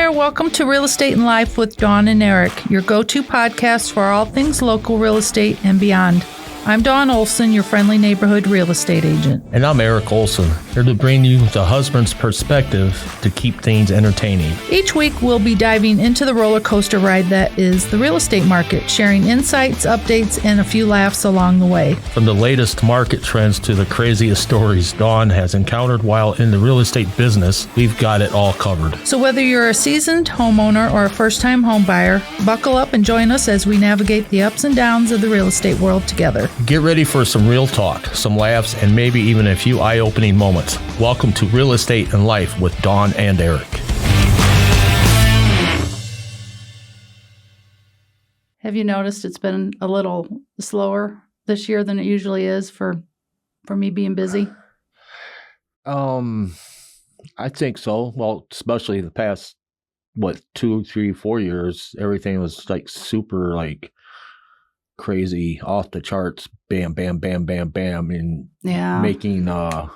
there. Welcome to Real Estate and Life with Dawn and Erik, your go-to podcast for all things local real estate and beyond. I'm Dawn Olson, your friendly neighborhood real estate agent. And I'm Erik Olson, here to bring you the husband's perspective to keep things entertaining. Each week, we'll be diving into the roller coaster ride that is the real estate market, sharing insights, updates, and a few laughs along the way. From the latest market trends to the craziest stories Dawn has encountered while in the real estate business, we've got it all covered. So whether you're a seasoned homeowner or a first-time home buyer, buckle up and join us as we navigate the ups and downs of the real estate world together. Get ready for some real talk, some laughs, and maybe even a few eye-opening moments. Welcome to Real Estate and Life with Dawn and Erik. Have you noticed it's been a little slower this year than it usually is for me being busy? I think so. Well, especially the past, 2, 3, 4 years, everything was like super crazy, off the charts, bam, bam, bam, bam, bam, and making, not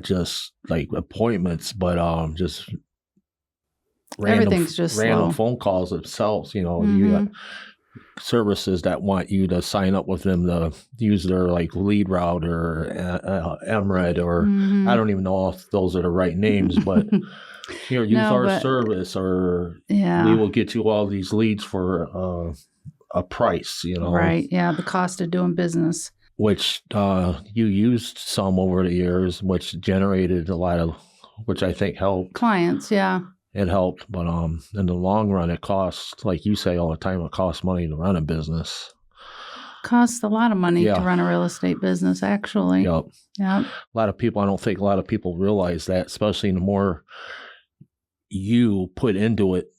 just like appointments, but just everything's just random slow. phone calls themselves. You know, Mm-hmm. you got services that want you to sign up with them to use their lead route or MRED or I don't even know if those are the right names, but here, use our service or we will get you all these leads for a price, Right, yeah, the cost of doing business. Which you used some over the years, which generated a lot of, which I think helped. Clients, yeah. It helped, but in the long run, it costs, like you say all the time, it costs money to run a business. Costs a lot of money to run a real estate business, actually. Yep. Yep. I don't think a lot of people realize that, especially the more you put into it,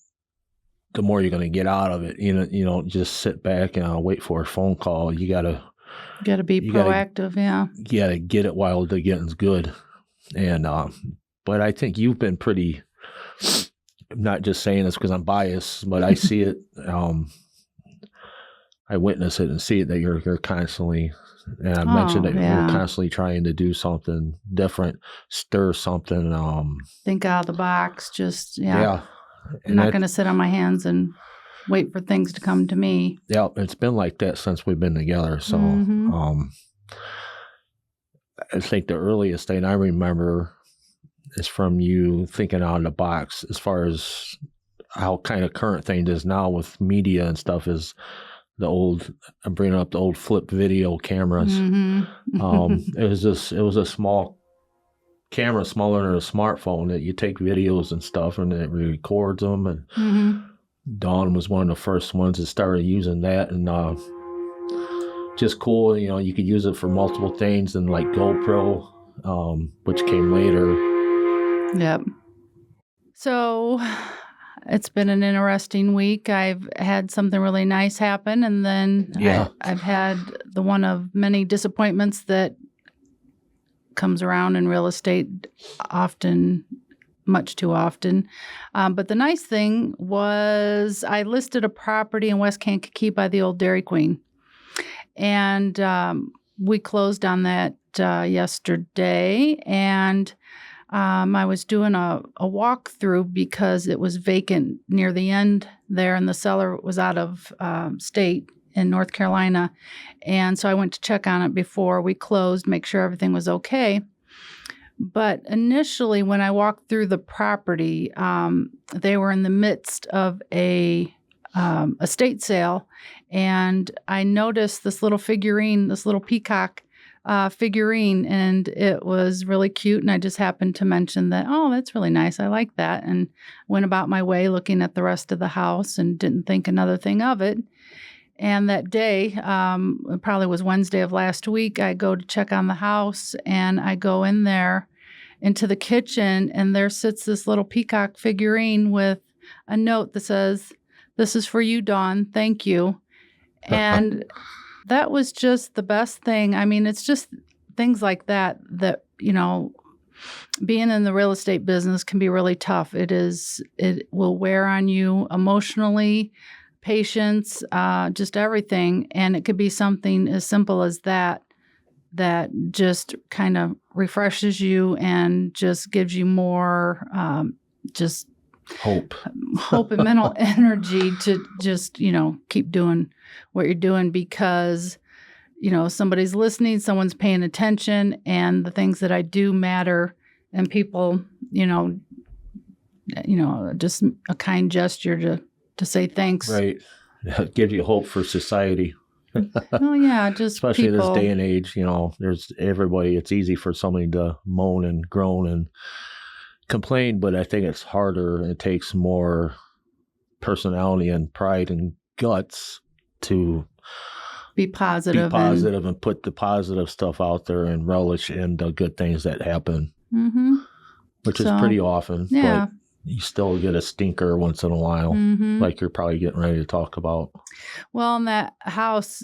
the more you're going to get out of it. You don't just sit back and wait for a phone call. You got to be proactive, You got to get it while the getting's good. And but I think you've been pretty. I'm not just saying this because I'm biased, but I see it. I witness it and see it that you're constantly. And I mentioned that you're constantly trying to do something different, stir something. Think out of the box. Just yeah. I'm not going to sit on my hands and wait for things to come to me. Yeah, it's been like that since we've been together. So I think the earliest thing I remember is from you thinking out of the box as far as how kind of current thing is now with media and stuff is I'm bringing up the old flip video cameras. It was a small camera, smaller than a smartphone, that you take videos and stuff and it records them. And Dawn was one of the first ones that started using that, and just cool. You could use it for multiple things, and like GoPro, which came later. Yep. So it's been an interesting week. I've had something really nice happen, and then I've had the one of many disappointments that comes around in real estate often, much too often. But the nice thing was I listed a property in West Kankakee by the old Dairy Queen. And we closed on that yesterday. And I was doing a walkthrough because it was vacant near the end there, and the seller was out of state in North Carolina. And so I went to check on it before we closed, make sure everything was okay. But initially, when I walked through the property, they were in the midst of a estate sale, and I noticed this little figurine, this little peacock figurine, and it was really cute. And I just happened to mention that, oh, that's really nice. I like that. And went about my way looking at the rest of the house and didn't think another thing of it. And that day, it probably was Wednesday of last week, I go to check on the house, and I go in there into the kitchen, and there sits this little peacock figurine with a note that says, "This is for you, Dawn. Thank you." And that was just the best thing. I mean, it's just things like that, being in the real estate business can be really tough. It will wear on you emotionally, patience, just everything. And it could be something as simple as that just kind of refreshes you and just gives you more just hope and mental energy to just, keep doing what you're doing because, somebody's listening, someone's paying attention, and the things that I do matter, and people, just a kind gesture to say thanks. Right. It gives you hope for society. Oh, yeah, just especially people. In this day and age, there's everybody. It's easy for somebody to moan and groan and complain, but I think it's harder and it takes more personality and pride and guts to be positive and put the positive stuff out there and relish in the good things that happen, which is pretty often. Yeah. But you still get a stinker once in a while, like you're probably getting ready to talk about. Well, in that house,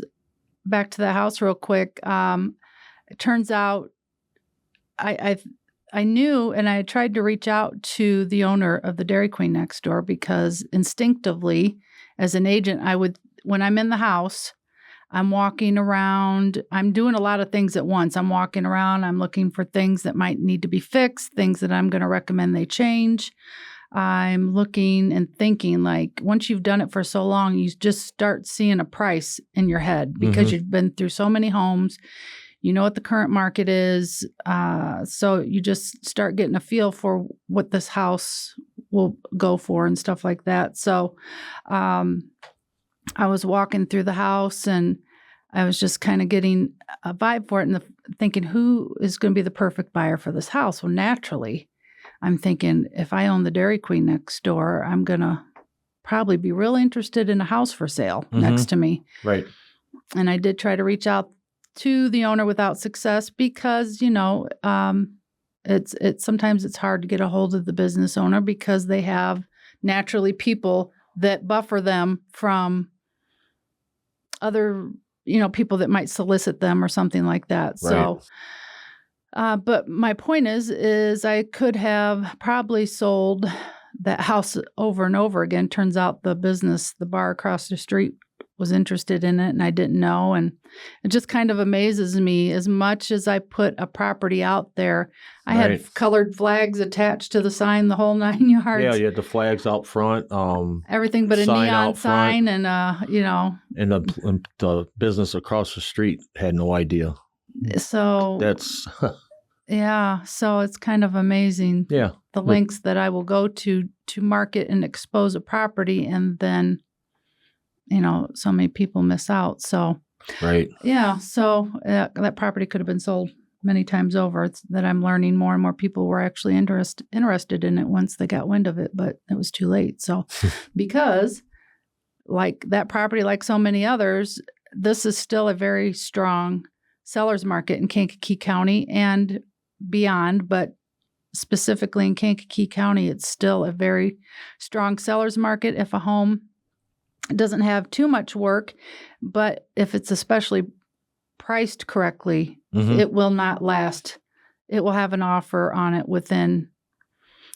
back to the house real quick, it turns out I knew, and I tried to reach out to the owner of the Dairy Queen next door because instinctively, as an agent, when I'm in the house, I'm walking around, I'm doing a lot of things at once. I'm walking around, I'm looking for things that might need to be fixed, things that I'm going to recommend they change. I'm looking and thinking, like, once you've done it for so long, you just start seeing a price in your head because you've been through so many homes. You know what the current market is. So you just start getting a feel for what this house will go for and stuff like that. So I was walking through the house and I was just kind of getting a vibe for it and thinking, who is going to be the perfect buyer for this house? Well, naturally, I'm thinking if I own the Dairy Queen next door, I'm going to probably be real interested in a house for sale next to me. Right. And I did try to reach out to the owner without success because, sometimes it's hard to get a hold of the business owner because they have naturally people that buffer them from other, people that might solicit them or something like that. Right. So, but my point is I could have probably sold that house over and over again. Turns out the bar across the street was interested in it and I didn't know. And it just kind of amazes me as much as I put a property out there. I had colored flags attached to the sign, the whole 9 yards. Yeah, you had the flags out front. Everything but a neon sign and, And the business across the street had no idea. So that's... Yeah, so it's kind of amazing. Yeah. The lengths that I will go to market and expose a property and then so many people miss out. So, right. Yeah. So that property could have been sold many times over. It's that I'm learning more and more people were actually interested in it once they got wind of it, but it was too late. So, because like that property, like so many others, this is still a very strong seller's market in Kankakee County and beyond, but specifically in Kankakee County, it's still a very strong seller's market. If a home doesn't have too much work, but if it's especially priced correctly, it will not last. It will have an offer on it within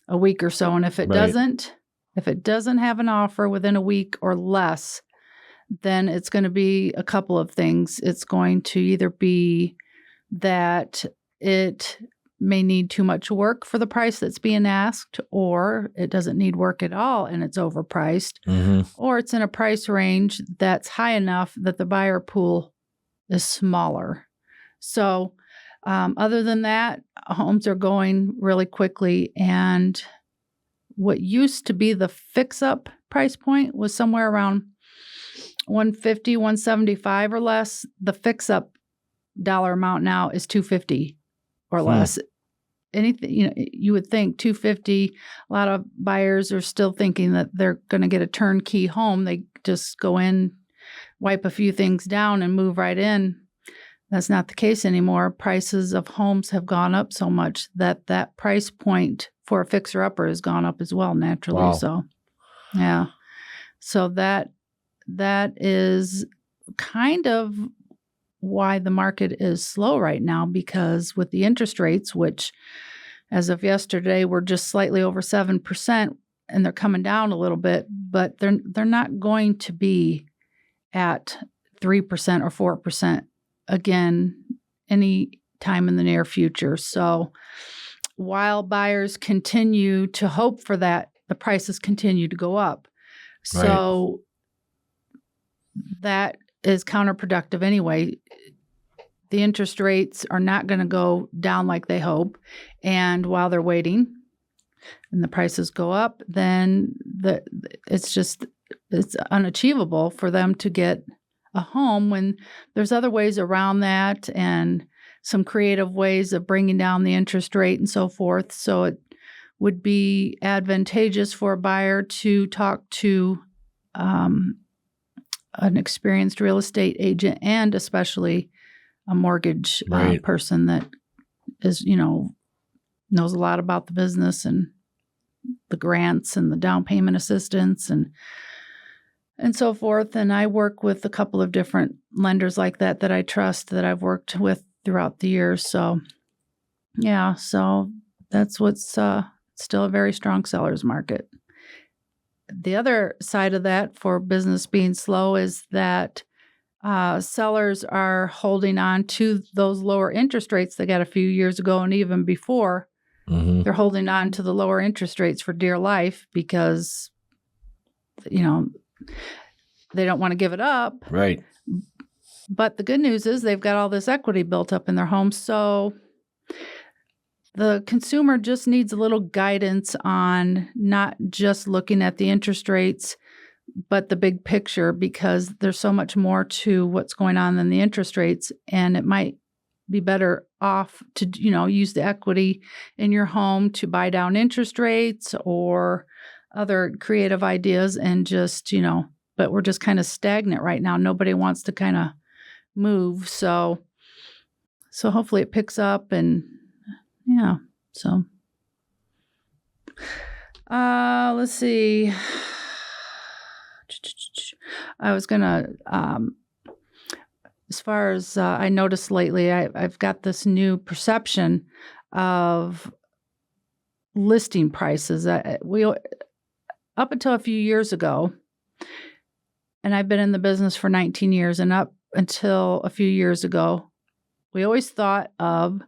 a week or so. And if it doesn't have an offer within a week or less, then it's going to be a couple of things. It's going to either be that it may need too much work for the price that's being asked, or it doesn't need work at all and it's overpriced, or it's in a price range that's high enough that the buyer pool is smaller. So other than that, homes are going really quickly. And what used to be the fix-up price point was somewhere around $150, $175 or less. The fix-up dollar amount now is $250 or less. Anything, you would think $250. A lot of buyers are still thinking that they're going to get a turnkey home. They just go in, wipe a few things down, and move right in. That's not the case anymore. Prices of homes have gone up so much that price point for a fixer-upper has gone up as well, naturally. Wow. So, yeah. So that is kind of why the market is slow right now, because with the interest rates, which as of yesterday were just slightly over 7%, and they're coming down a little bit, but they're not going to be at 3% or 4% again any time in the near future. So while buyers continue to hope for that, the prices continue to go up. So that is counterproductive anyway. The interest rates are not going to go down like they hope. And while they're waiting and the prices go up, then it's unachievable for them to get a home when there's other ways around that and some creative ways of bringing down the interest rate and so forth. So it would be advantageous for a buyer to talk to an experienced real estate agent and especially a mortgage person that is, knows a lot about the business and the grants and the down payment assistance and so forth. And I work with a couple of different lenders like that I trust, that I've worked with throughout the years. So, so that's what's still a very strong seller's market. The other side of that for business being slow is that sellers are holding on to those lower interest rates they got a few years ago and even before. Mm-hmm. They're holding on to the lower interest rates for dear life because, they don't want to give it up. Right. But the good news is they've got all this equity built up in their home. So the consumer just needs a little guidance on not just looking at the interest rates, but the big picture, because there's so much more to what's going on than the interest rates. And it might be better off to, use the equity in your home to buy down interest rates or other creative ideas and just, but we're just kind of stagnant right now. Nobody wants to kind of move. So hopefully it picks up and so let's see. I was going to, as far as I noticed lately, I've got this new perception of listing prices. We up until a few years ago, and I've been in the business for 19 years, and up until a few years ago, we always thought of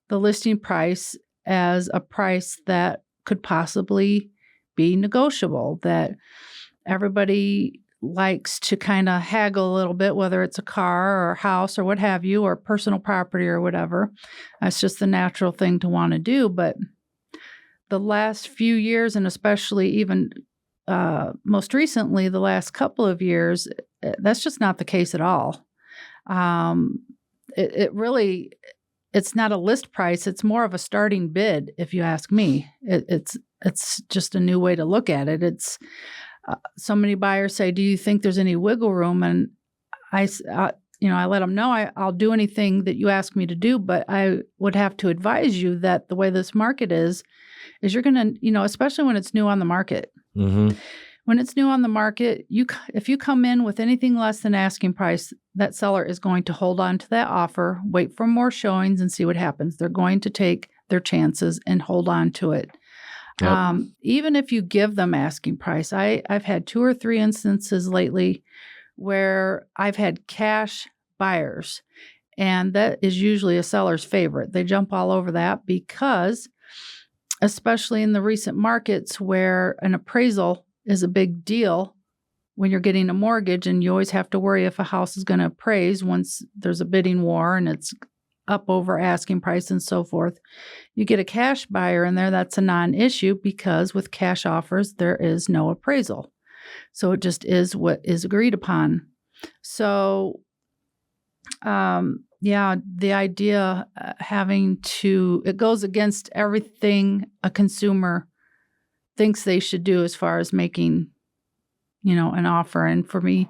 the listing price as a price that could possibly be negotiable, that everybody likes to kind of haggle a little bit, whether it's a car or a house or what have you, or personal property or whatever. That's just the natural thing to want to do. But the last few years, and especially even most recently, the last couple of years, that's just not the case at all. It's not a list price. It's more of a starting bid, if you ask me. It's just a new way to look at it. It's so many buyers say, "Do you think there's any wiggle room?" And I let them know I'll do anything that you ask me to do, but I would have to advise you that the way this market is you're going to, especially when it's new on the market. Mm-hmm. When it's new on the market, if you come in with anything less than asking price, that seller is going to hold on to that offer, wait for more showings, and see what happens. They're going to take their chances and hold on to it. Yep. Even if you give them asking price, I've had 2 or 3 instances lately where I've had cash buyers, and that is usually a seller's favorite. They jump all over that because, especially in the recent markets where an appraisal is a big deal when you're getting a mortgage, and you always have to worry if a house is going to appraise once there's a bidding war and it's up over asking price and so forth. You get a cash buyer in there, that's a non-issue because with cash offers, there is no appraisal. So it just is what is agreed upon. So, the idea it goes against everything a consumer thinks they should do as far as making, an offer. And for me,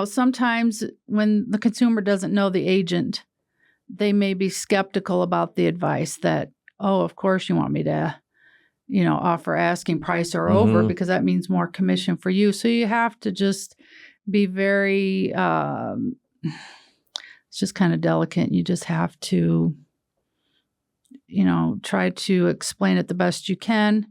sometimes when the consumer doesn't know the agent, they may be skeptical about the advice that, oh, of course you want me to, offer asking price or over because that means more commission for you. So you have to just be very, it's just kind of delicate. You just have to, try to explain it the best you can.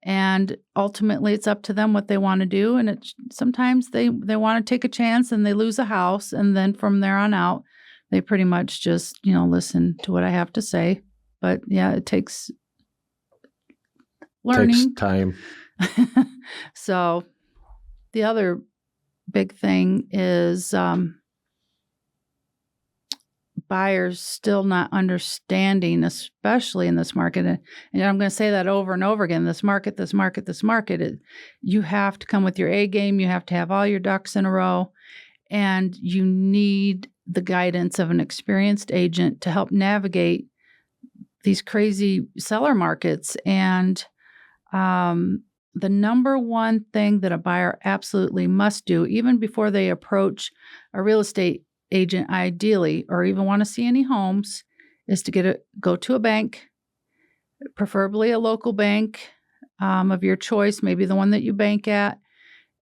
And ultimately, it's up to them what they want to do. And sometimes they want to take a chance and they lose a house. And then from there on out, they pretty much just, listen to what I have to say. But yeah, it takes learning. Takes time. So the other big thing is buyers still not understanding, especially in this market. And I'm going to say that over and over again, this market, you have to come with your A game. You have to have all your ducks in a row. And you need the guidance of an experienced agent to help navigate these crazy seller markets. And the number one thing that a buyer absolutely must do, even before they approach a real estate agent, ideally, or even want to see any homes, is to go to a bank, preferably a local bank of your choice, maybe the one that you bank at,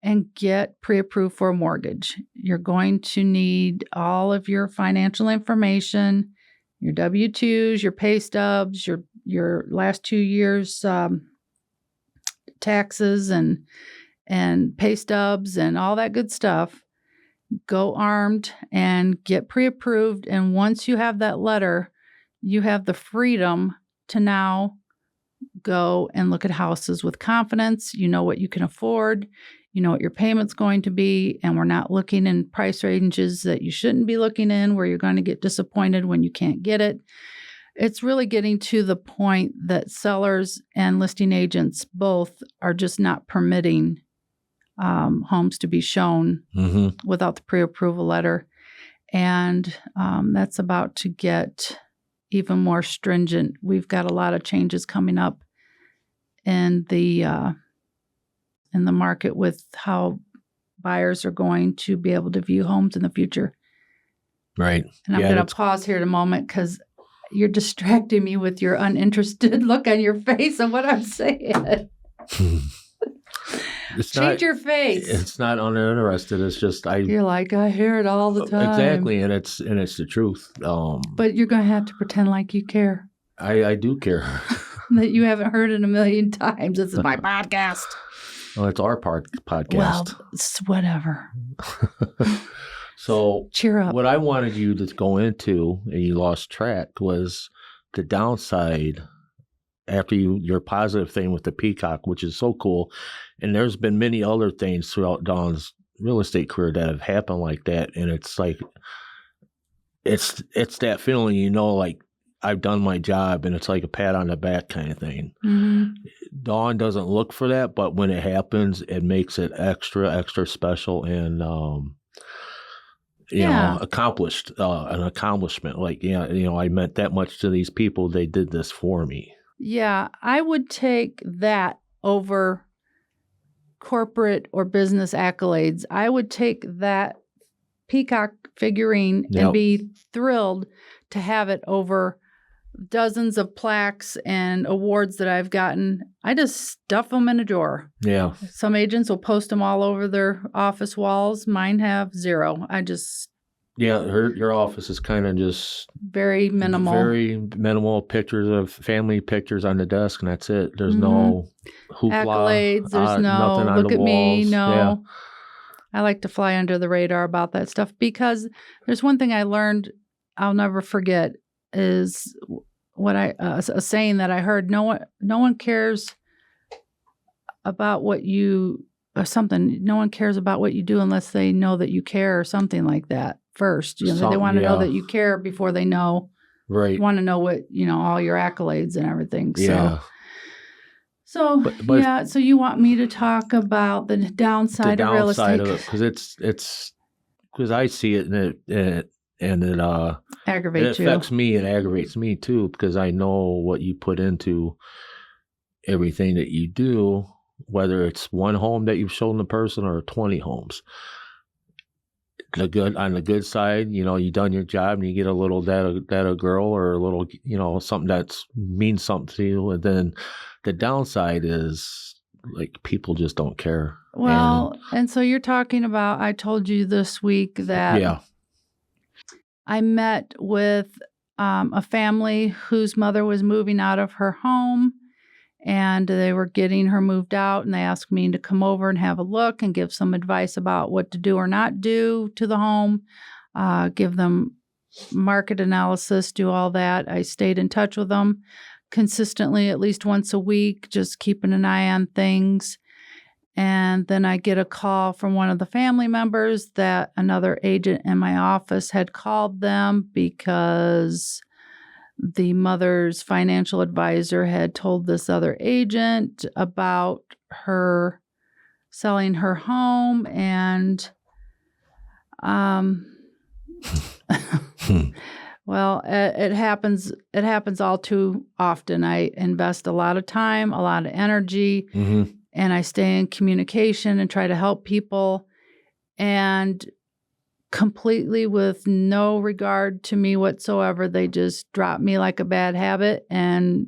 and get pre-approved for a mortgage. You're going to need all of your financial information, your W-2s, your pay stubs, your last 2 years taxes and pay stubs and all that good stuff. Go armed and get pre-approved. And once you have that letter, you have the freedom to now go and look at houses with confidence. You know what you can afford. You know what your payment's going to be. And we're not looking in price ranges that you shouldn't be looking in, where you're going to get disappointed when you can't get it. It's really getting to the point that sellers and listing agents both are just not permitting homes to be shown without the pre-approval letter. And that's about to get even more stringent. We've got a lot of changes coming up in the market with how buyers are going to be able to view homes in the future. Right. And I'm going to pause here in a moment because you're distracting me with your uninterested look on your face on what I'm saying. Change your face. It's not uninterested. It's just You're like, I hear it all the time. Exactly, and it's the truth. But you're going to have to pretend like you care. I do care. That you haven't heard it a million times. This is my podcast. Well, it's our podcast. Well, it's whatever. So cheer up. What I wanted you to go into, and you lost track, was the downside after your positive thing with the peacock, which is so cool. And there's been many other things throughout Dawn's real estate career that have happened like that. And it's like, it's that feeling, like I've done my job, and it's like a pat on the back kind of thing. Mm-hmm. Dawn doesn't look for that, but when it happens, it makes it extra, extra special and, accomplished, an accomplishment. Like, I meant that much to these people. They did this for me. Yeah, I would take that over corporate or business accolades. I would take that peacock figurine and be thrilled to have it over dozens of plaques and awards that I've gotten. I just stuff them in a drawer. Yeah. Some agents will post them all over their office walls. Mine have zero. Your office is kind of just very minimal pictures of family pictures on the desk, and that's it. There's no hoopla, accolades. There's no nothing on look the at walls. Me. No, yeah. I like to fly under the radar about that stuff, because there's one thing I learned I'll never forget is what a saying that I heard. No one cares about what you or something. No one cares about what you do unless they know that you care, or something like that. First, they want to know that you care before they know. Right. Want to know what all your accolades and everything. Yeah. So So you want me to talk about the downside of real estate? The downside of it, because it's because I see it and it aggravates you. It affects me. It aggravates me too, because I know what you put into everything that you do, whether it's one home that you've shown the person or 20 homes. On the good side, you done your job and you get a little that a girl or a little, something that means something to you. And then the downside is like people just don't care. Well, and so you're talking about, I told you this week that I met with a family whose mother was moving out of her home, and they were getting her moved out, and they asked me to come over and have a look and give some advice about what to do or not do to the home, give them market analysis, do all that. I stayed in touch with them consistently at least once a week, just keeping an eye on things. And then I get a call from one of the family members that another agent in my office had called them because the mother's financial advisor had told this other agent about her selling her home. And well, it happens all too often. I invest a lot of time, a lot of energy, and I stay in communication and try to help people, and completely with no regard to me whatsoever, they just drop me like a bad habit and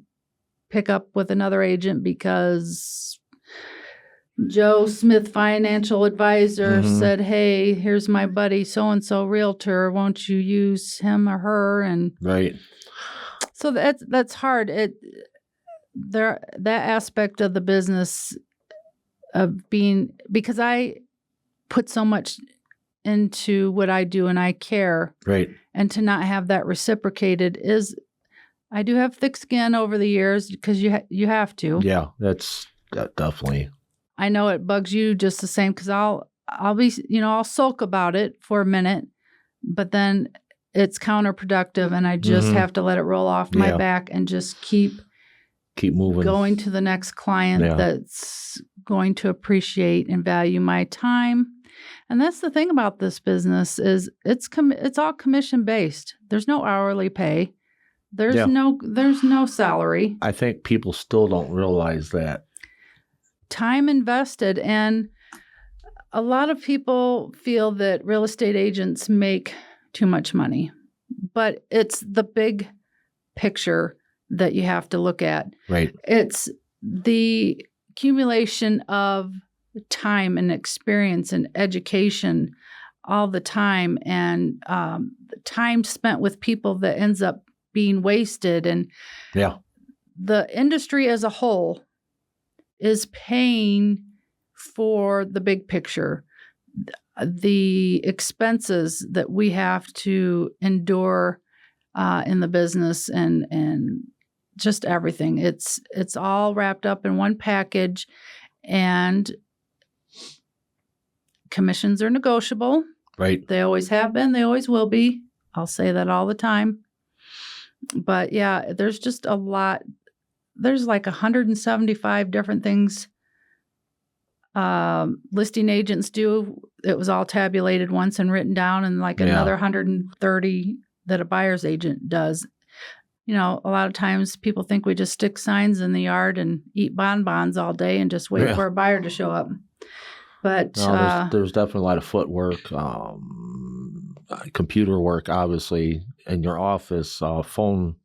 pick up with another agent because Joe Smith, financial advisor, said, "Hey, here's my buddy so-and-so realtor. Won't you use him or her?" And right. So that's hard. That aspect of the business of being, because I put so much into what I do and I care. Right. And to not have that reciprocated is, I do have thick skin over the years because you have to. Yeah, that's definitely. I know it bugs you just the same because I'll be, I'll sulk about it for a minute, but then it's counterproductive and I just have to let it roll off my back and just keep moving, going to the next client that's going to appreciate and value my time. And that's the thing about this business is it's all commission based. There's no hourly pay. There's no salary. I think people still don't realize that. Time invested. And a lot of people feel that real estate agents make too much money, but it's the big picture that you have to look at. Right. It's the accumulation of time and experience and education all the time, and time spent with people that ends up being wasted. And the industry as a whole is paying for the big picture, the expenses that we have to endure in the business, and just everything. It's all wrapped up in one package, and commissions are negotiable. Right. They always have been. They always will be. I'll say that all the time. But yeah, there's just a lot. There's like 175 different things listing agents do. It was all tabulated once and written down, and like another 130 that a buyer's agent does. A lot of times people think we just stick signs in the yard and eat bonbons all day and just wait for a buyer to show up. But there's definitely a lot of footwork, computer work, obviously, in your office, phone.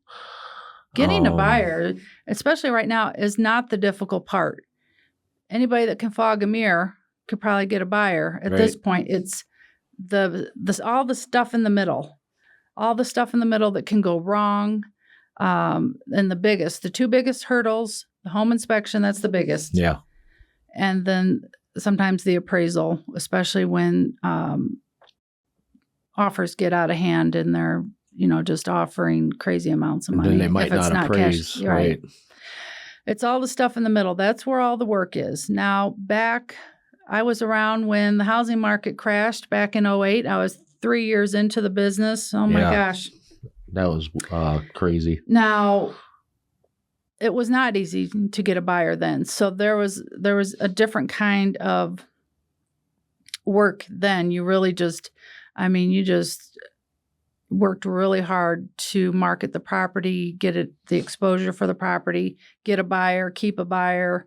Getting a buyer, especially right now, is not the difficult part. Anybody that can fog a mirror could probably get a buyer. At this point, it's all the stuff in the middle. All the stuff in the middle that can go wrong. And the two biggest hurdles, the home inspection, that's the biggest. Yeah. And then sometimes the appraisal, especially when offers get out of hand and they're, just offering crazy amounts of money. Then they might not appraise. Cash. Right. It's all the stuff in the middle. That's where all the work is. Now, I was around when the housing market crashed back in 2008. I was 3 years into the business. Oh my gosh. That was crazy. Now, it was not easy to get a buyer then. So there was a different kind of work then. You really just worked really hard to market the property, get the exposure for the property, get a buyer, keep a buyer.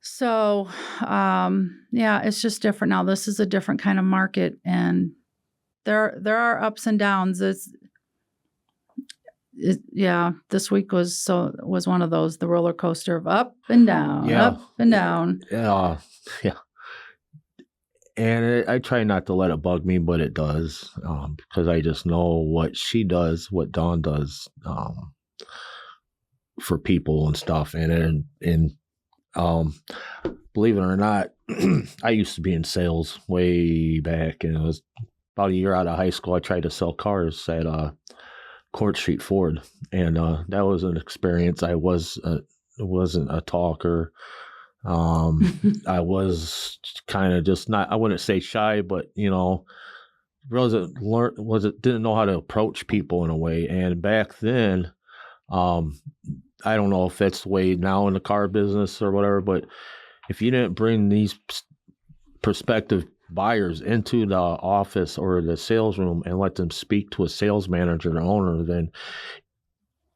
So, it's just different now. This is a different kind of market, and there are ups and downs. This week was one of those, the roller coaster of up and down, up and down. Yeah. And I try not to let it bug me, but it does, because I just know what she does, what Dawn does for people and stuff. And believe it or not, I used to be in sales way back, and it was about a year out of high school, I tried to sell cars at Court Street Ford, and that was an experience. I wasn't a talker. I was kind of just not, I wouldn't say shy, but didn't know how to approach people in a way. And back then, I don't know if that's the way now in the car business or whatever, but if you didn't bring these prospective buyers into the office or the sales room and let them speak to a sales manager or owner, then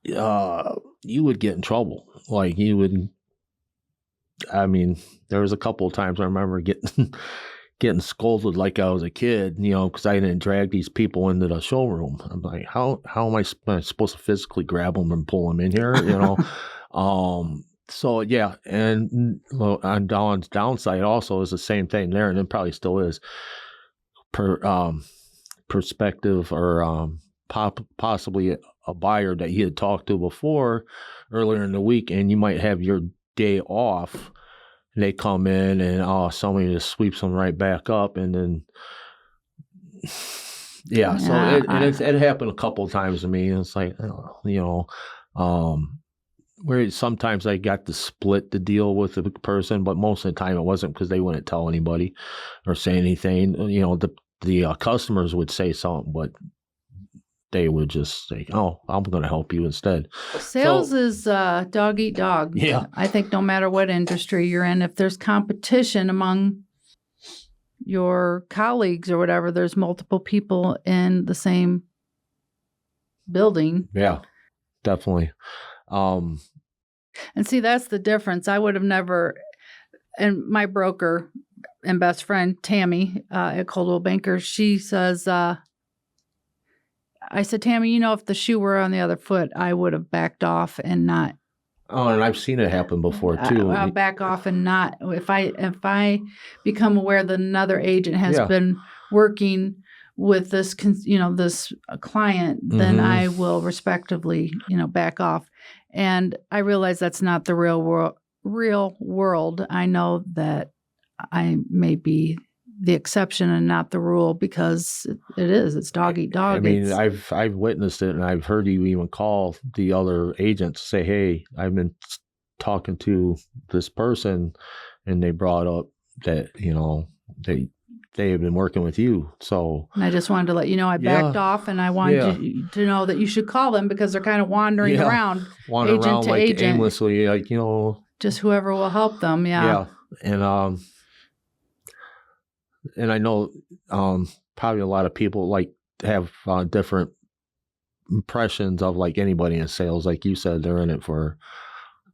you would get in trouble. Like you would, I mean, there was a couple of times I remember getting scolded like I was a kid, because I didn't drag these people into the showroom. I'm like, how am I supposed to physically grab them and pull them in here, So yeah, and on Dawn's downside also is the same thing there, and it probably still is. Perspective or possibly a buyer that you had talked to before earlier in the week, and you might have your day off. And they come in and somebody just sweeps them right back up, and then so it happened a couple of times to me. And it's like where sometimes I got to split the deal with the person, but most of the time it wasn't because they wouldn't tell anybody or say anything. The customers would say something, but they would just say, "Oh, I'm going to help you instead." Sales is dog eat dog. Yeah. I think no matter what industry you're in, if there's competition among your colleagues or whatever, there's multiple people in the same building. Yeah, definitely. And see, that's the difference. I would have never, and my broker and best friend, Tammy, at Coldwell Banker, she says, I said, Tammy, if the shoe were on the other foot, I would have backed off and not. Oh, and I've seen it happen before too. I'll back off and not. If I become aware that another agent has been working with this, this client, then I will respectively, back off. And I realize that's not the real world. I know that I may be the exception and not the rule because it's dog eat dog. I mean, I've witnessed it, and I've heard you even call the other agents, say, "Hey, I've been talking to this person," and they brought up that they have been working with you. So, and I just wanted to let you know I backed off, and I wanted you to know that you should call them because they're kind of wandering around agent to agent, aimlessly, just whoever will help them. Yeah, and I know probably a lot of people have different impressions of anybody in sales. Like you said, they're in it for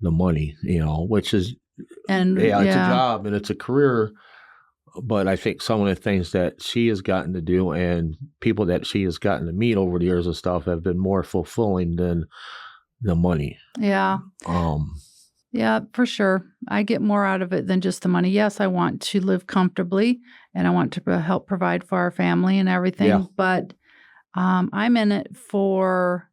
the money, which is it's a job and it's a career. But I think some of the things that she has gotten to do and people that she has gotten to meet over the years and stuff have been more fulfilling than the money. Yeah. Yeah, for sure. I get more out of it than just the money. Yes, I want to live comfortably and I want to help provide for our family and everything. Yeah. But I'm in it for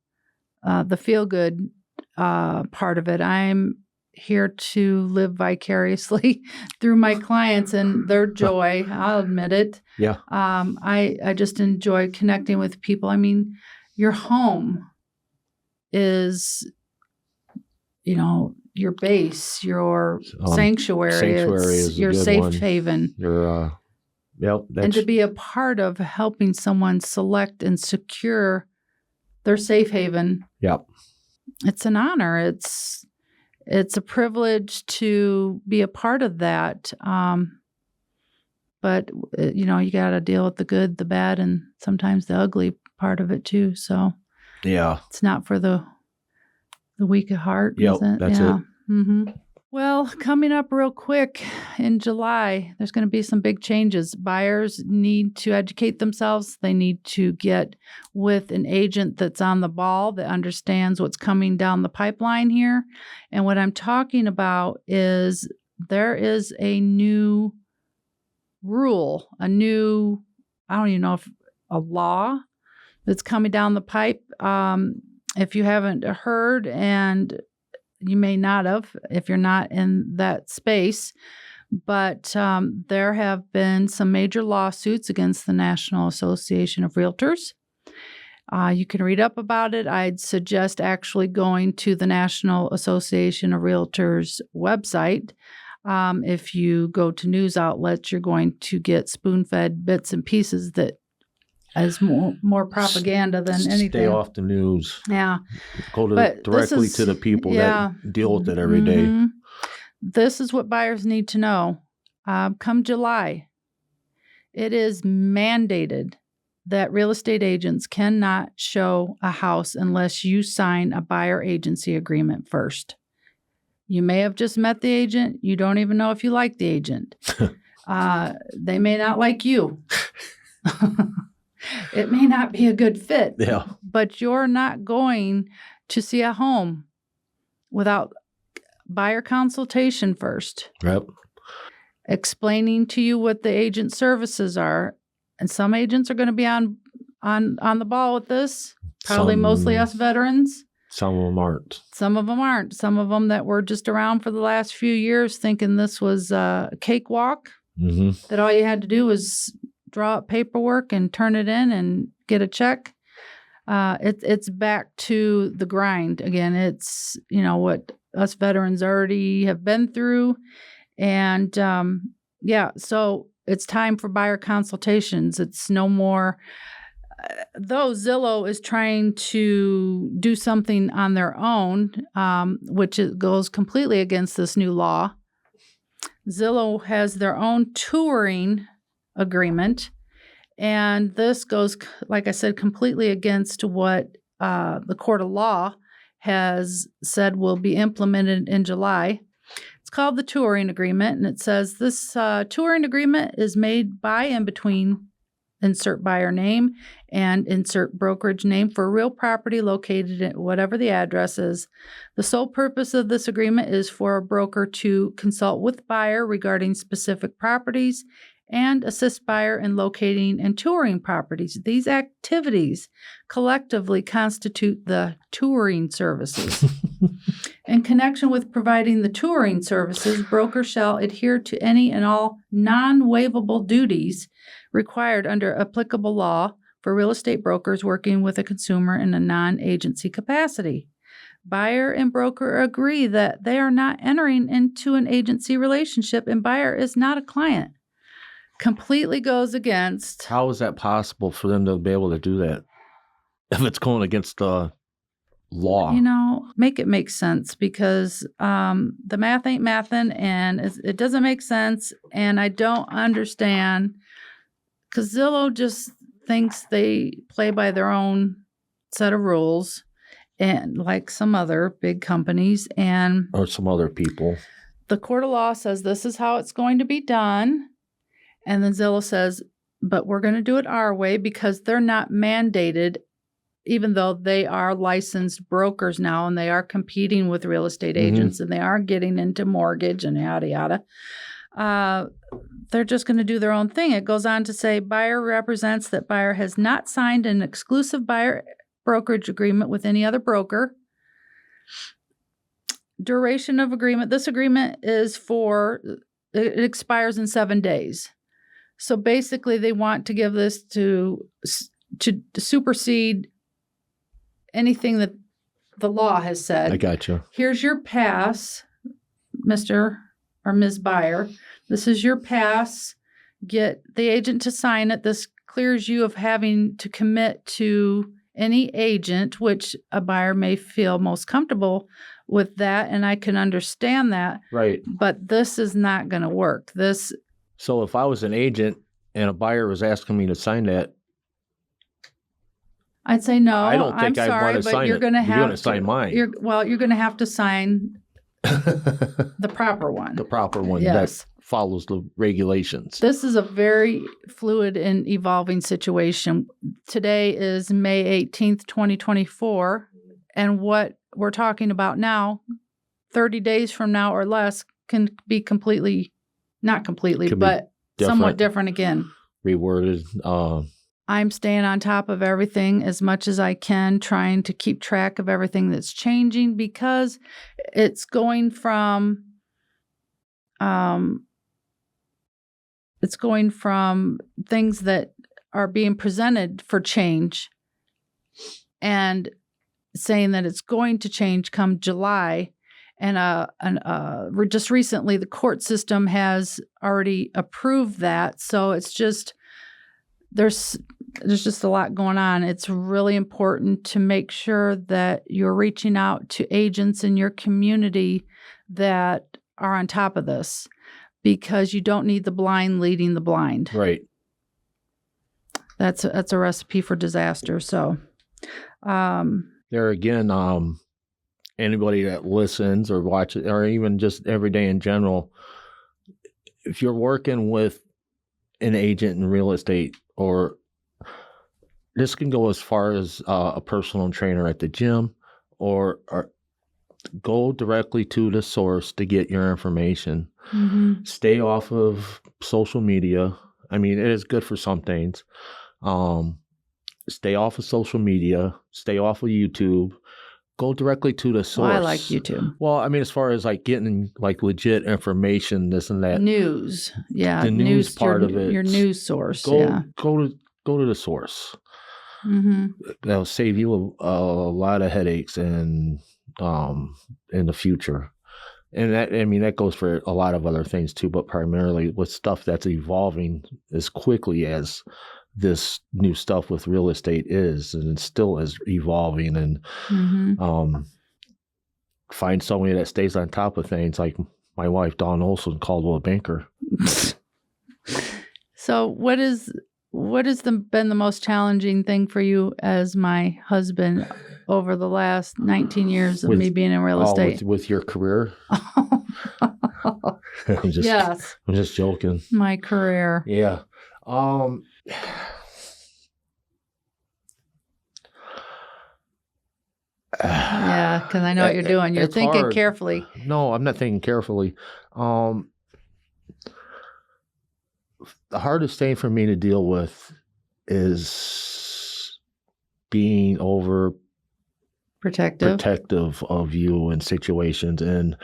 the feel-good part of it. I'm here to live vicariously through my clients and their joy. I'll admit it. Yeah. I just enjoy connecting with people. I mean, your home is, your base, your sanctuary is your safe haven. Your and to be a part of helping someone select and secure their safe haven. Yep. It's an honor. It's a privilege to be a part of that. But you got to deal with the good, the bad, and sometimes the ugly part of it too. So yeah, it's not for the weak at heart. Yep, that's it. Mm-hmm. Well, coming up real quick in July, there's going to be some big changes. Buyers need to educate themselves. They need to get with an agent that's on the ball, that understands what's coming down the pipeline here. And what I'm talking about is there is a new rule, I don't even know if a law that's coming down the pipe. If you haven't heard, and you may not have if you're not in that space, But there have been some major lawsuits against the National Association of Realtors. You can read up about it. I'd suggest actually going to the National Association of Realtors website. If you go to news outlets, you're going to get spoon-fed bits and pieces that is more propaganda than anything. Stay off the news. Yeah. Go directly to the people that deal with it every day. This is what buyers need to know. Come July, it is mandated that real estate agents cannot show a house unless you sign a buyer agency agreement first. You may have just met the agent. You don't even know if you like the agent. They may not like you. It may not be a good fit. Yeah. But you're not going to see a home without buyer consultation first. Yep. Explaining to you what the agent services are. And some agents are going to be on the ball with this. Probably mostly us veterans. Some of them aren't. Some of them aren't. Some of them that were just around for the last few years thinking this was a cakewalk. Mm-hmm. That all you had to do was draw up paperwork and turn it in and get a check. It's back to the grind again. It's what us veterans already have been through, and so it's time for buyer consultations. It's no more. Though Zillow is trying to do something on their own, which goes completely against this new law. Zillow has their own touring agreement, and this goes, like I said, completely against what the Court of Law has said will be implemented in July. It's called the touring agreement, and it says this touring agreement is made by and between insert buyer name and insert brokerage name for real property located at whatever the address is. The sole purpose of this agreement is for a broker to consult with buyer regarding specific properties and assist buyer in locating and touring properties. These activities collectively constitute the touring services. In connection with providing the touring services, broker shall adhere to any and all non-waivable duties required under applicable law for real estate brokers working with a consumer in a non-agency capacity. Buyer and broker agree that they are not entering into an agency relationship, and buyer is not a client. Completely goes against. How is that possible for them to be able to do that if it's going against the law? Make it make sense, because the math ain't mathin', and it doesn't make sense, and I don't understand, because Zillow just thinks they play by their own set of rules, and like some other big companies or some other people. The Court of Law says this is how it's going to be done. And then Zillow says, but we're going to do it our way, because they're not mandated, even though they are licensed brokers now and they are competing with real estate agents and they are getting into mortgage and yada, yada. They're just going to do their own thing. It goes on to say, buyer represents that buyer has not signed an exclusive buyer brokerage agreement with any other broker. Duration of agreement. This agreement is it expires in 7 days. So basically, they want to give this to supersede anything that the law has said. I got you. Here's your pass, Mr. or Ms. Buyer. This is your pass. Get the agent to sign it. This clears you of having to commit to any agent, which a buyer may feel most comfortable with that, and I can understand that. Right. But this is not going to work. So if I was an agent and a buyer was asking me to sign that, I'd say no. I don't think I'd want to sign it. You're going to sign mine. You're going to have to sign the proper one. The proper one, yes, that follows the regulations. This is a very fluid and evolving situation. Today is May 18th, 2024, and what we're talking about now, 30 days from now or less, can be not completely, but somewhat different again. Reworded. I'm staying on top of everything as much as I can, trying to keep track of everything that's changing, because it's going from it's going from things that are being presented for change and saying that it's going to change come July. And just recently, the court system has already approved that. So it's just, there's just a lot going on. It's really important to make sure that you're reaching out to agents in your community that are on top of this, because you don't need the blind leading the blind. Right. That's a recipe for disaster. So, there again, anybody that listens or watches, or even just every day in general, if you're working with an agent in real estate, or this can go as far as a personal trainer at the gym, or go directly to the source to get your information. Mm-hmm. Stay off of social media. I mean, it is good for some things. Stay off of social media. Stay off of YouTube. Go directly to the source. Well, I like YouTube. Well, I mean, as far as like getting like legit information, this and that. News. Yeah. The news part of it. Your news source. Go to the source. Mm-hmm. That'll save you a lot of headaches in the future. And that goes for a lot of other things too, but primarily with stuff that's evolving as quickly as this new stuff with real estate is, and it still is evolving. And Mm-hmm. Find somebody that stays on top of things, like my wife, Dawn Olson, Caldwell Banker. So what has been the most challenging thing for you as my husband over the last 19 years of me being in real estate? With your career? Yes. I'm just joking. My career. Yeah. Yeah, because I know what you're doing. You're thinking hard. Carefully. No, I'm not thinking carefully. The hardest thing for me to deal with is being protective of you in situations. And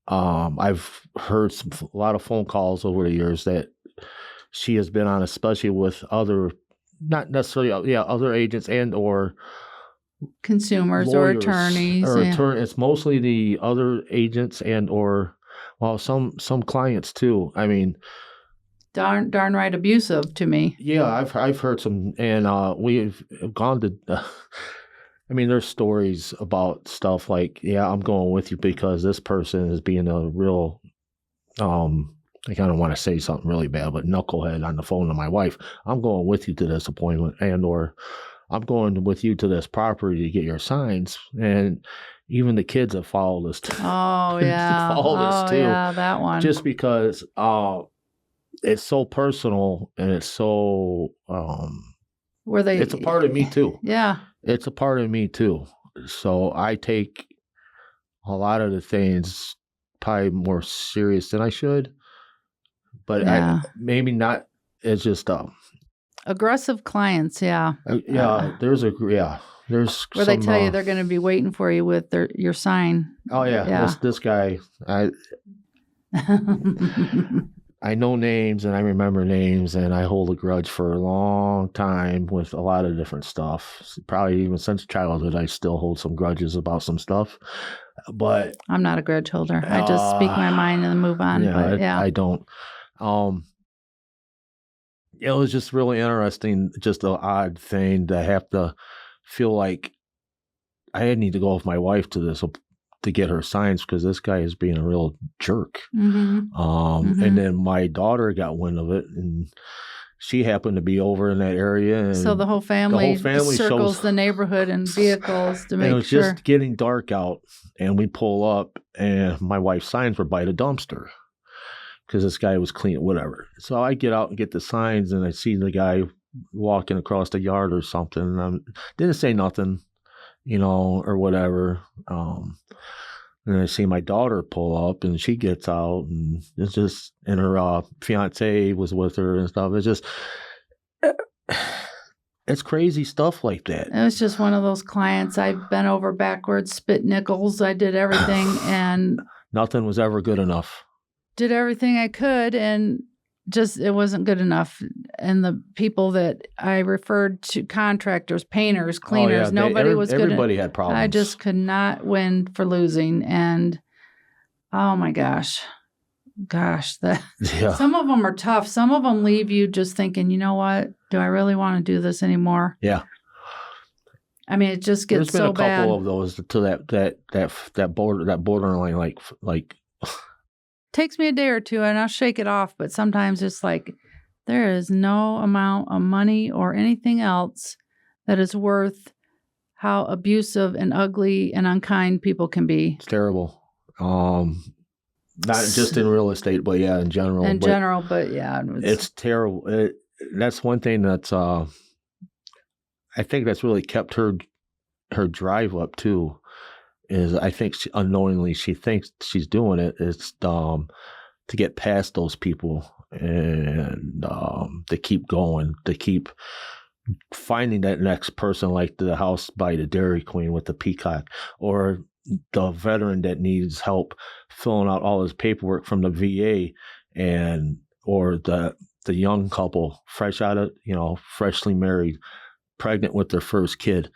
I've heard a lot of phone calls over the years that she has been on, especially with other, not necessarily, other agents and or consumers lawyers, or attorneys. It's mostly the other agents and or, well, some clients too. I mean, darn right abusive to me. Yeah, I've heard some, and we've gone to. I mean, there's stories about stuff like, yeah, I'm going with you because this person is being a real, I kind of want to say something really bad, but knucklehead on the phone to my wife. I'm going with you to this appointment, and or I'm going with you to this property to get your signs. And even the kids have followed us. Oh yeah, too. Yeah, that one. Just because it's so personal, and it's so it's a part of me too. Yeah. It's a part of me too. So I take a lot of the things probably more serious than I should. But I maybe not. It's just aggressive clients. Yeah. There's where they tell you they're going to be waiting for you with your sign. Oh yeah. This guy, I know names and I remember names, and I hold a grudge for a long time with a lot of different stuff. Probably even since childhood, I still hold some grudges about some stuff. But I'm not a grudge holder. I just speak my mind and move on. I don't. It was just really interesting, just an odd thing to have to feel like I need to go with my wife to get her signs because this guy is being a real jerk. Mm-hmm. And then my daughter got wind of it, and she happened to be over in that area. And so the whole family circles the neighborhood in vehicles to make sure. And it was just getting dark out, and we pull up, and my wife's signs were by the dumpster because this guy was cleaning, whatever. So I get out and get the signs, and I see the guy walking across the yard or something. And I didn't say nothing, or whatever. And I see my daughter pull up, and she gets out, and it's just, and her fiance was with her and stuff. It's just, it's crazy stuff like that. It was just one of those clients. I bent over backwards, spit nickels. I did everything, and nothing was ever good enough. Did everything I could, and it wasn't good enough. And the people that I referred to, contractors, painters, cleaners, nobody was good. Everybody had problems. I just could not win for losing. And oh my gosh, some of them are tough. Some of them leave you just thinking, you know what? Do I really want to do this anymore? Yeah. I mean, it just gets so bad. There's been a couple of those to that borderline, like. Takes me a day or two and I'll shake it off. But sometimes it's like, there is no amount of money or anything else that is worth how abusive and ugly and unkind people can be. It's terrible. Not just in real estate, but in general. It's terrible. That's one thing that's, I think that's really kept her drive up too. Is I think unknowingly she thinks she's doing it. It's to get past those people and to keep going, to keep finding that next person, like the house by the Dairy Queen with the peacock, or the veteran that needs help filling out all his paperwork from the VA, or the young couple fresh out of, freshly married, pregnant with their first kid.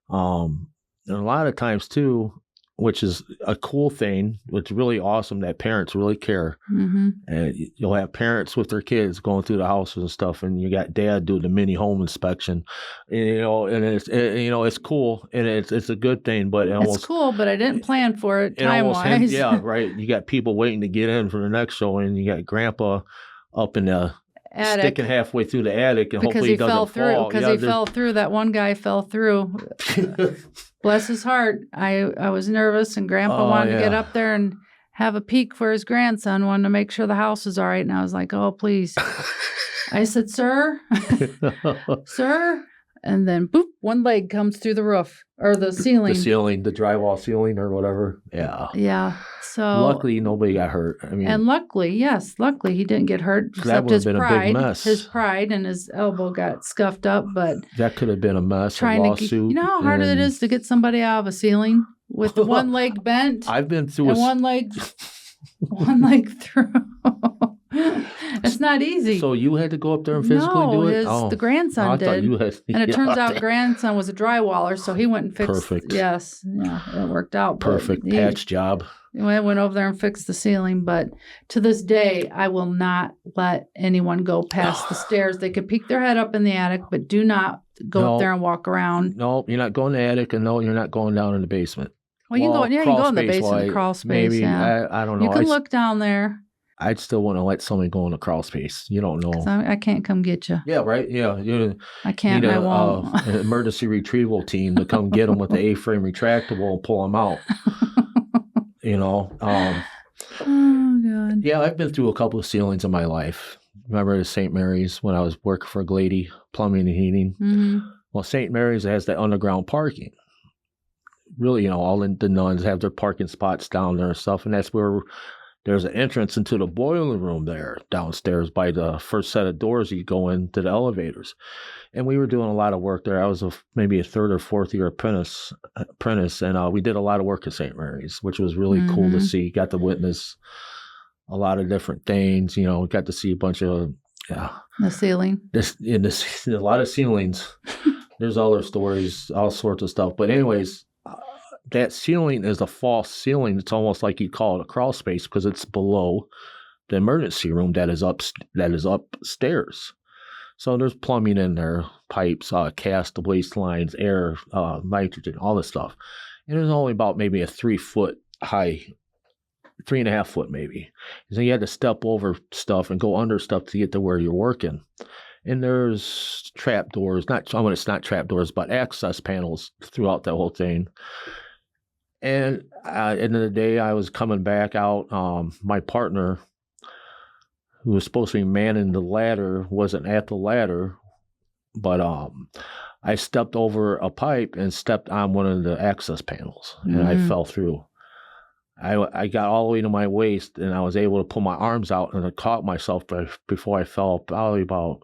And a lot of times too, which is a cool thing, which is really awesome that parents really care. Mm-hmm. And you'll have parents with their kids going through the houses and stuff, and you got dad doing the mini home inspection, and it's cool and it's a good thing, but it's cool, but I didn't plan for it time-wise. Yeah, right. You got people waiting to get in for the next show, and you got grandpa up in the attic, sticking halfway through the attic, and hopefully he doesn't fall. Because he fell through. That one guy fell through. Bless his heart. I was nervous, and Grandpa wanted to get up there and have a peek for his grandson, wanted to make sure the house was all right. And I was like, oh, please. I said, sir, sir. And then, boop, one leg comes through the roof or the ceiling. The drywall ceiling or whatever. Yeah. Yeah. So luckily, nobody got hurt. And luckily he didn't get hurt. Except his pride. A big mess. His pride and his elbow got scuffed up. But that could have been a mess. A lawsuit. You know how hard it is to get somebody out of a ceiling with one leg bent. I've been through one leg through. It's not easy. So you had to go up there and physically do it? The grandson did. And it turns out grandson was a drywaller, so he went and fixed. Perfect. Yes. Yeah, it worked out. Perfect patch job. I went over there and fixed the ceiling, but to this day, I will not let anyone go past the stairs. They could peek their head up in the attic, but do not go up there and walk around. No, you're not going to the attic, and no, you're not going down in the basement. Well, you can go in the basement, crawl space. Maybe, yeah. I don't know. You can look down there. I'd still want to let somebody go in the crawl space. You don't know. I can't come get you. Yeah, right. Yeah, I can't. I won't. An emergency retrieval team to come get them with the A-frame retractable and pull them out. Oh God. Yeah, I've been through a couple of ceilings in my life. Remember at St. Mary's when I was working for Glady Plumbing and Heating? Mm-hmm. Well, St. Mary's has that underground parking. Really, all the nuns have their parking spots down there and stuff, and that's where there's an entrance into the boiler room there downstairs by the first set of doors you go into the elevators. And we were doing a lot of work there. I was maybe a third or fourth year apprentice, and we did a lot of work at St. Mary's, which was really cool to see. Got to witness a lot of different things. Got to see a bunch of the ceiling. A lot of ceilings. There's other stories, all sorts of stuff. But anyways, that ceiling is a false ceiling. It's almost like you'd call it a crawl space because it's below the emergency room that is upstairs. So there's plumbing in there, pipes, cast waste lines, air, nitrogen, all this stuff. And there's only about maybe a 3 foot high, 3.5 foot maybe. So you had to step over stuff and go under stuff to get to where you're working. And there's trap doors, it's not trap doors, but access panels throughout the whole thing. And at the end of the day, I was coming back out. My partner, who was supposed to be manning the ladder, wasn't at the ladder. But I stepped over a pipe and stepped on one of the access panels, and I fell through. I got all the way to my waist, and I was able to pull my arms out, and I caught myself before I fell, probably about,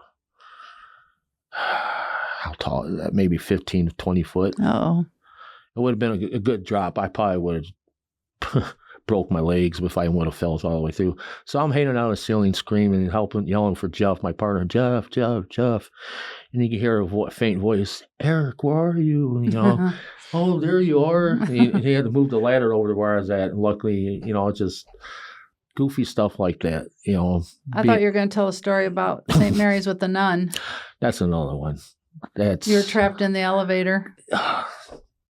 how tall is that? Maybe 15 to 20 foot. Oh. It would have been a good drop. I probably would have broke my legs if I would have fell all the way through. So I'm hanging out on the ceiling, screaming, helping, yelling for Jeff, my partner, Jeff, Jeff, Jeff. And you can hear a faint voice, Eric, where are you? You know, oh, there you are. And he had to move the ladder over to where I was at. And luckily, you know, just goofy stuff like that, you know. I thought you were going to tell a story about St. Mary's with the nun. That's another one. You're trapped in the elevator.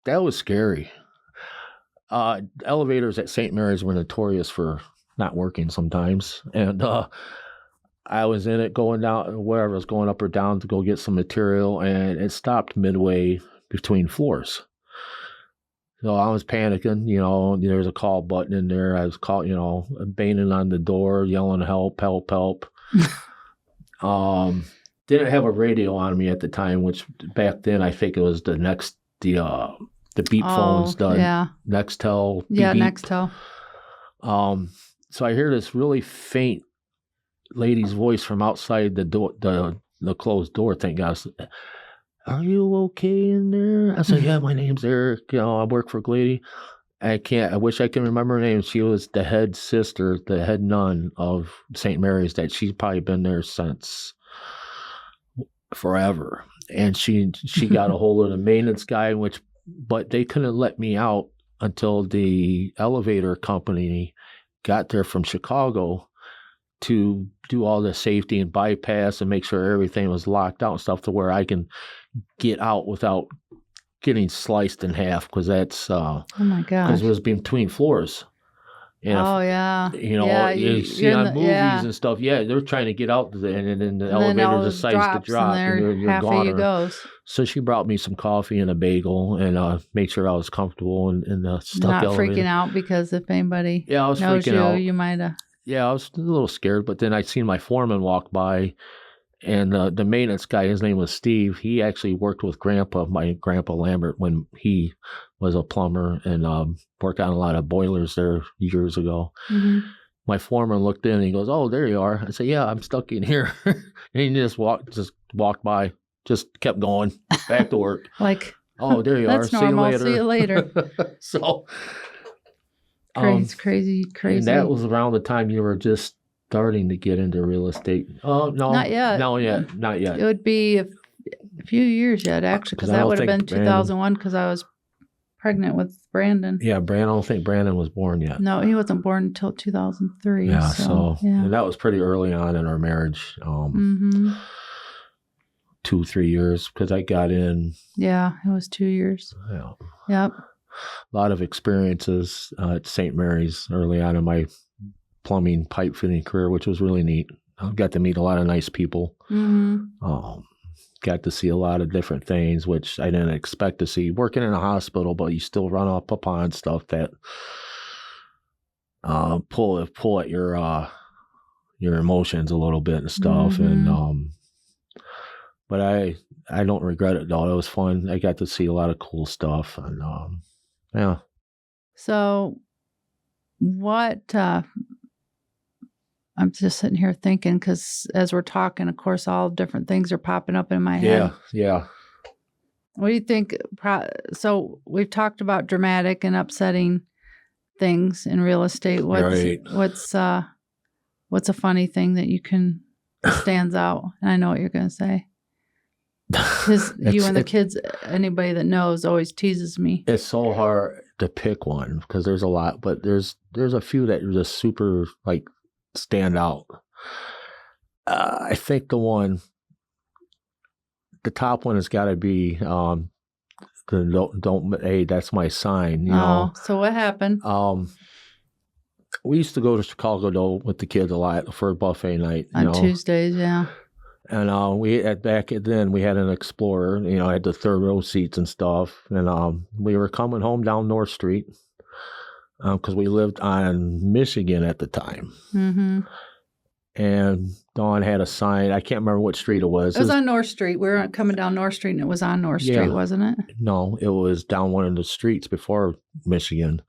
That was scary. Elevators at St. Mary's were notorious for not working sometimes. And I was in it going down, wherever I was going up or down to go get some material, and it stopped midway between floors. So I was panicking, you know, there's a call button in there. I was you know, banging on the door, yelling, help, help, help. Didn't have a radio on me at the time, which back then I think it was the beep phones, Nextel. Yeah, beep. Nextel. So I hear this really faint lady's voice from outside the door, the closed door. Thank God. Are you okay in there? I said, yeah, my name's Eric. You know, I work for Glady. I wish I can remember her name. She was the head sister, the head nun of St. Mary's, that she's probably been there since forever. And she got a hold of the maintenance guy, but they couldn't let me out until the elevator company got there from Chicago to do all the safety and bypass and make sure everything was locked out and stuff to where I can get out without getting sliced in half, because that's oh my gosh, because it was between floors. And you know, you see on movies and stuff. Yeah, they're trying to get out, and then the elevator decides to drop, and you're half gone. of you goes. So she brought me some coffee and a bagel, and made sure I was comfortable in the stuck Not elevator. freaking out, because if anybody I was knows freaking out. You might have. Yeah, I was a little scared, but then I seen my foreman walk by, and the maintenance guy, his name was Steve. He actually worked with my grandpa Lambert, when he was a plumber, and worked on a lot of boilers there years ago. Mm-hmm. My foreman looked in and he goes, "Oh, there you are." I said, "Yeah, I'm stuck in here." And he just walked by, just kept going back to work. Like, oh, there you are. That's normal. See you later. So. Crazy. And that was around the time you were just starting to get into real estate. Oh, no. Not yet. Not yet. It would be a few years yet, actually, because that would have been 2001, because I was pregnant with Brandon. Yeah, I don't think Brandon was born yet. No, he wasn't born until 2003. Yeah, yeah. And that was pretty early on in our marriage. 2-3 years, because I got in. Yeah, it was 2 years. Yeah. Yep. A lot of experiences at St. Mary's early on in my plumbing pipe fitting career, which was really neat. I got to meet a lot of nice people. Got to see a lot of different things, which I didn't expect to see. Working in a hospital, but you still run up upon stuff that pull at your emotions a little bit and stuff. And but I don't regret it though. It was fun. I got to see a lot of cool stuff, and yeah. So what, I'm just sitting here thinking, because as we're talking, of course, all different things are popping up in my head. Yeah. What do you think? So we've talked about dramatic and upsetting things in real estate. What's a funny thing that stands out? And I know what you're going to say. Because you and the kids, anybody that knows, always teases me. It's so hard to pick one, because there's a lot, but there's a few that are just super stand out. I think the top one has got to be hey, that's my sign. You know. So what happened? We used to go to Chicago though with the kids a lot for a buffet night on Tuesdays. Yeah. And back then we had an Explorer, had the third row seats and stuff. And we were coming home down North Street because we lived on Michigan at the time. Mm-hmm. And Dawn had a sign. I can't remember what street it was. It was on North Street. We were coming down North Street, and it was on North Street, wasn't it? No, it was down one of the streets before Michigan.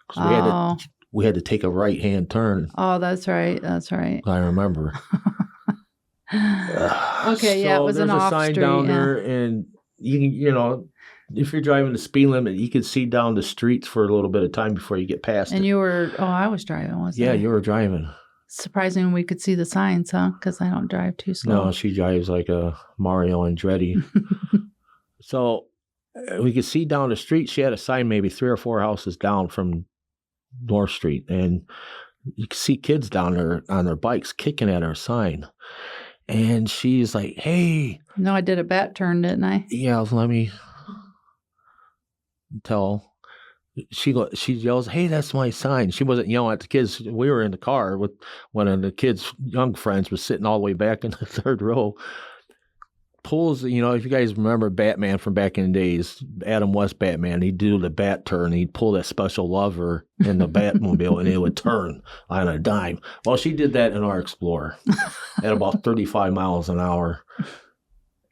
Because we had to take a right-hand turn. Oh, that's right. That's right. I remember. Okay, it was an off street. There's a sign down there, and you if you're driving the speed limit, you could see down the streets for a little bit of time before you get past it. And you were, I was driving, wasn't I? Yeah, you were driving. Surprising we could see the signs, huh? Because I don't drive too slow. No, she drives like a Mario Andretti. So we could see down the street. She had a sign maybe 3 or 4 houses down from North Street. And you could see kids down there on their bikes kicking at our sign. And she's like, hey. No, I did a bat turn, didn't I? Yeah, let me tell. She yells, hey, that's my sign. She wasn't yelling at the kids. We were in the car with one of the kids' young friends was sitting all the way back in the third row. Pulls, if you guys remember Batman from back in the days, Adam West Batman, he'd do the bat turn. He'd pull that special lever in the Batmobile and it would turn on a dime. Well, she did that in our Explorer at about 35 miles an hour.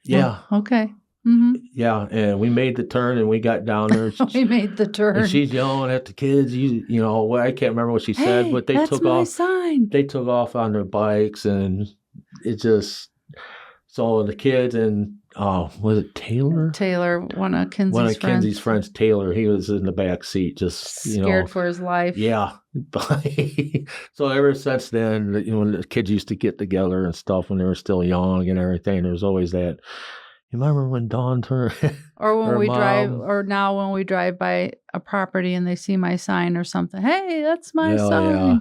Yeah. Oh, okay. Mm-hmm. Yeah, and we made the turn and we got down there. We made the turn. And she's yelling at the kids. I can't remember what she said, but they took off. Sign. They took off on their bikes, and it just. So the kids and was it Taylor? Taylor, one of Kenzie's friends, Taylor. He was in the back seat, just scared for his life. Yeah. So ever since then, when the kids used to get together and stuff when they were still young and everything, there was always that. You remember when Dawn turned? Or when we drive, or now when we drive by a property and they see my sign or something. Hey, that's my sign. Yeah.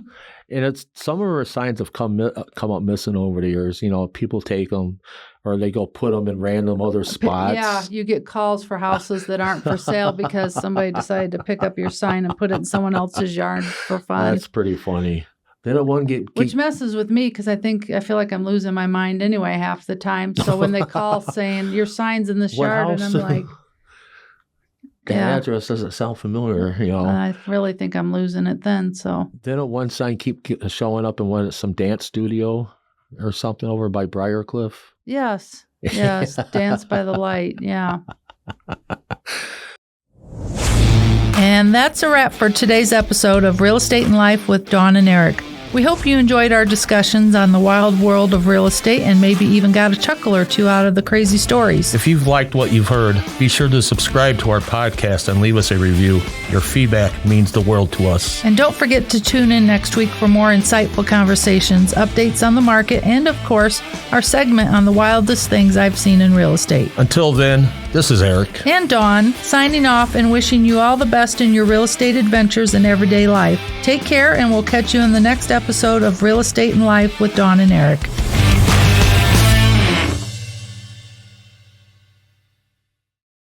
And it's some of our signs have come up missing over the years. People take them, or they go put them in random other spots. Yeah, you get calls for houses that aren't for sale because somebody decided to pick up your sign and put it in someone else's yard for fun. That's pretty funny. Then it won't which messes with me because I feel like I'm losing my mind anyway half the time. So when they call saying your sign's in this yard, and I'm like, the address doesn't sound familiar. I really think I'm losing it then. So then one sign keep showing up in some dance studio or something over by Briarcliff. Yes, Dance by the Light. Yeah. And that's a wrap for today's episode of Real Estate and Life with Dawn and Erik. We hope you enjoyed our discussions on the wild world of real estate and maybe even got a chuckle or two out of the crazy stories. If you've liked what you've heard, be sure to subscribe to our podcast and leave us a review. Your feedback means the world to us. And don't forget to tune in next week for more insightful conversations, updates on the market, and of course, our segment on the wildest things I've seen in real estate. Until then, this is Erik and Dawn signing off and wishing you all the best in your real estate adventures and everyday life. Take care, and we'll catch you in the next episode of Real Estate and Life with Dawn and Erik.